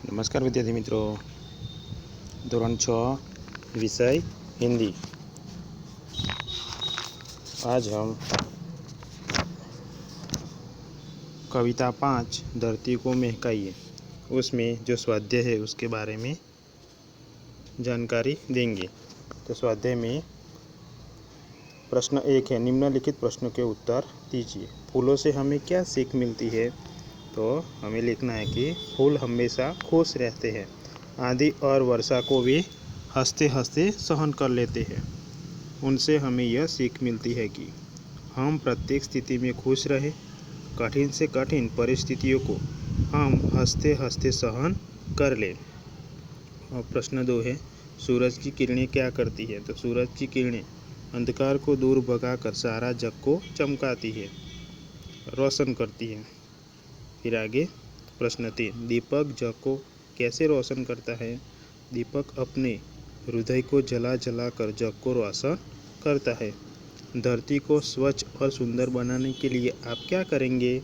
नमस्कार विद्यार्थी मित्रों, धोरण 6 विषय हिंदी। आज हम कविता 5 धरती को महकाइए उसमें जो स्वाध्याय है उसके बारे में जानकारी देंगे। तो स्वाध्याय में प्रश्न 1 है, निम्नलिखित प्रश्नों के उत्तर दीजिए। फूलों से हमें क्या सीख मिलती है? तो हमें लिखना है कि फूल हमेशा खुश रहते हैं, आंधी और वर्षा को भी हंसते हंसते सहन कर लेते हैं। उनसे हमें यह सीख मिलती है कि हम प्रत्येक स्थिति में खुश रहें, कठिन से कठिन परिस्थितियों को हम हंसते हंसते सहन कर लें। और प्रश्न 2 है, सूरज की किरणें क्या करती है? तो सूरज की किरणें अंधकार को दूर भगाकर सारा जग को चमकाती है, रोशन करती है। फिर आगे प्रश्न 3, दीपक जग को कैसे रोशन करता है? दीपक अपने हृदय को जला जला कर जग को रोशन करता है। धरती को स्वच्छ और सुंदर बनाने के लिए आप क्या करेंगे?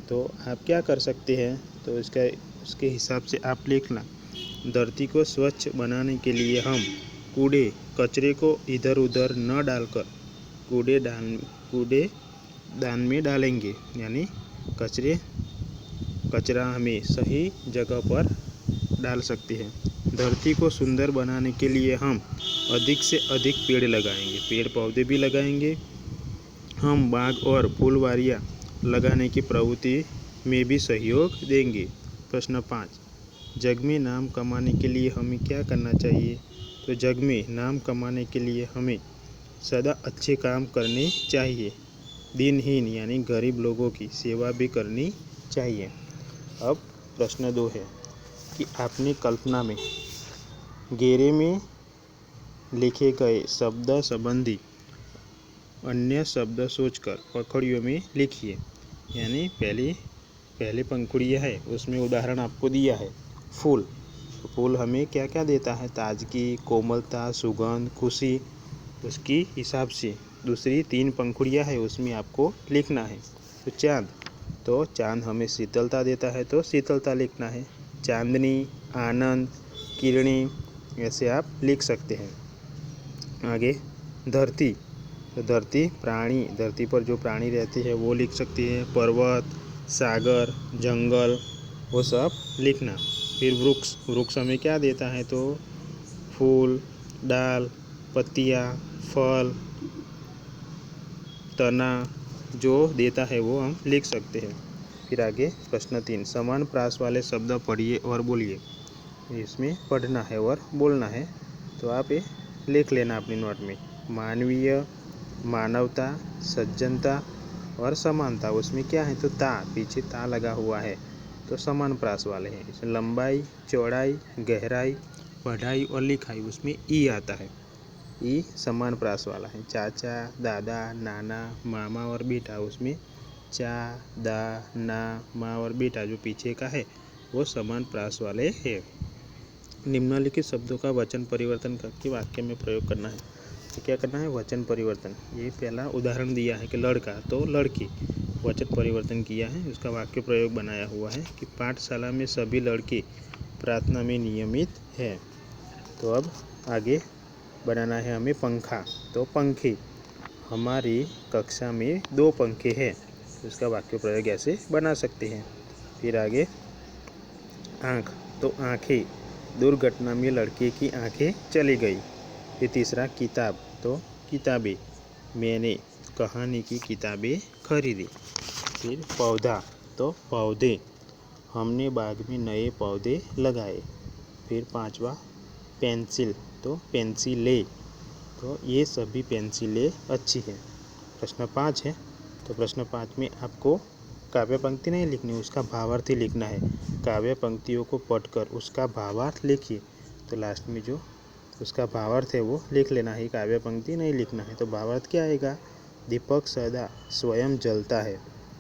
तो आप क्या कर सकते हैं? तो उसके हिसाब से आप लिखना। धरती को स्वच्छ बनाने के लिए हम कचरे को इधर उधर न डालकर कूड़ेदान में डालेंगे, यानी कचरा हमें सही जगह पर डाल सकते हैं। धरती को सुंदर बनाने के लिए हम अधिक से अधिक पेड़ लगाएंगे, पेड़ पौधे भी लगाएंगे। हम बाग और फुलवारियाँ लगाने की प्रवृत्ति में भी सहयोग देंगे। प्रश्न 5, जग में नाम कमाने के लिए हमें क्या करना चाहिए? तो जग में नाम कमाने के लिए हमें सदा अच्छे काम करने चाहिए, दिनहीन यानी गरीब लोगों की सेवा भी करनी चाहिए। अब प्रश्न 2 है कि आपने कल्पना में घेरे में लिखे गए शब्द संबंधी अन्य शब्द सोचकर पंखुड़ियों में लिखिए। यानी पहले पंखुड़ियाँ है, उसमें उदाहरण आपको दिया है फूल। तो फूल हमें क्या क्या देता है? ताजगी, कोमलता, सुगंध, खुशी। उसकी हिसाब से दूसरी 3 पंखुड़ियाँ है, उसमें आपको लिखना है। तो चाँद, तो चाँद हमें शीतलता देता है, तो शीतलता लिखना है। चांदनी, आनंद, किरणें, ऐसे आप लिख सकते हैं। आगे धरती, तो धरती पर जो प्राणी रहते हैं वो लिख सकते हैं। पर्वत, सागर, जंगल, वो सब लिखना। फिर वृक्ष हमें क्या देता है? तो फूल, डाल, पत्तियाँ, फल, तना जो देता है वो हम लिख सकते हैं। फिर आगे प्रश्न 3, समान प्रास वाले शब्द पढ़िए और बोलिए। इसमें पढ़ना है और बोलना है, तो आप ये लिख लेना अपनी नोट में। मानवीय, मानवता, सज्जनता और समानता, उसमें क्या है? तो ता, पीछे ता लगा हुआ है, तो समान प्रास वाले हैं। इसमें लंबाई, चौड़ाई, गहराई, पढ़ाई और लिखाई, उसमें ई आता है, ई समान प्रास वाला है। चाचा, दादा, नाना, मामा और बेटा, उसमें चा, दा, ना, माँ और बेटा जो पीछे का है वो समान प्रास वाले हैं। निम्नलिखित शब्दों का वचन परिवर्तन करके वाक्य में प्रयोग करना है। तो क्या करना है? वचन परिवर्तन। ये पहला उदाहरण दिया है कि लड़का तो लड़की, वचन परिवर्तन किया है, उसका वाक्य प्रयोग बनाया हुआ है कि पाठशाला में सभी लड़के प्रार्थना में नियमित है। तो अब आगे बनाना है हमें पंखा, तो पंखे, हमारी कक्षा में 2 पंखे हैं, तो इसका वाक्य प्रयोग ऐसे बना सकते हैं। फिर आगे आँख, तो आँखें, दुर्घटना में लड़के की आँखें चली गई। फिर तीसरा किताब, तो किताबें, मैंने कहानी की किताबें खरीदी। फिर पौधा, तो पौधे, हमने बाग में नए पौधे लगाए। फिर 5वां पेंसिल, तो पेंसिलें, तो ये सभी पेंसिलें अच्छी हैं। प्रश्न 5 है, तो प्रश्न 5 में आपको काव्य पंक्ति नहीं लिखनी, उसका भावार्थ ही लिखना है। काव्य पंक्तियों को पढ़कर उसका भावार्थ लिखिए। तो लास्ट में जो उसका भावार्थ है वो लिख लेना है, काव्य पंक्ति नहीं लिखना है। तो भावार्थ क्या आएगा? दीपक सदा स्वयं जलता है।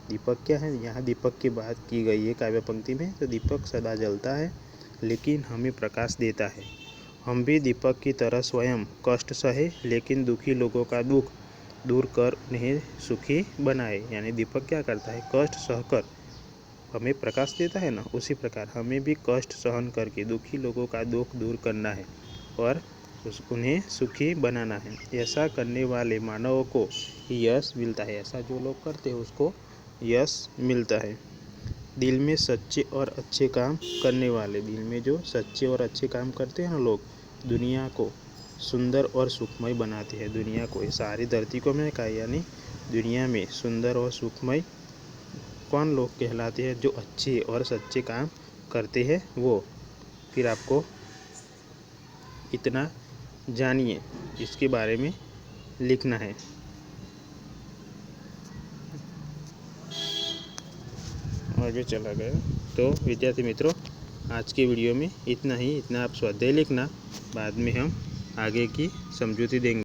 दीपक क्या है? यहाँ दीपक की बात की गई है काव्य पंक्ति में, तो दीपक सदा जलता है लेकिन हमें प्रकाश देता है। हम भी दीपक की तरह स्वयं कष्ट सहे, लेकिन दुखी लोगों का दुख दूर कर उन्हें सुखी बनाए। यानी दीपक क्या करता है? कष्ट सहकर हमें प्रकाश देता है ना, उसी प्रकार हमें भी कष्ट सहन करके दुखी लोगों का दुख दूर करना है और उन्हें सुखी बनाना है। ऐसा करने वाले मानवों को यश मिलता है। ऐसा जो लोग करते हैं उसको यश मिलता है। दिल में सच्चे और अच्छे काम करने वाले, दिल में जो सच्चे और अच्छे काम करते हैं ना लोग, दुनिया को सुंदर और सुखमय बनाते हैं। दुनिया को, सारी धरती को मैं कहा, यानी दुनिया में सुंदर और सुखमय कौन लोग कहलाते हैं? जो अच्छे और सच्चे काम करते हैं वो। फिर आपको इतना जानिए, इसके बारे में लिखना है। आगे चला गया। तो विद्यार्थी मित्रों, आज के वीडियो में इतना ही। इतना आप स्वाध्याय लिखना, बाद में हम आगे की समझौती देंगे।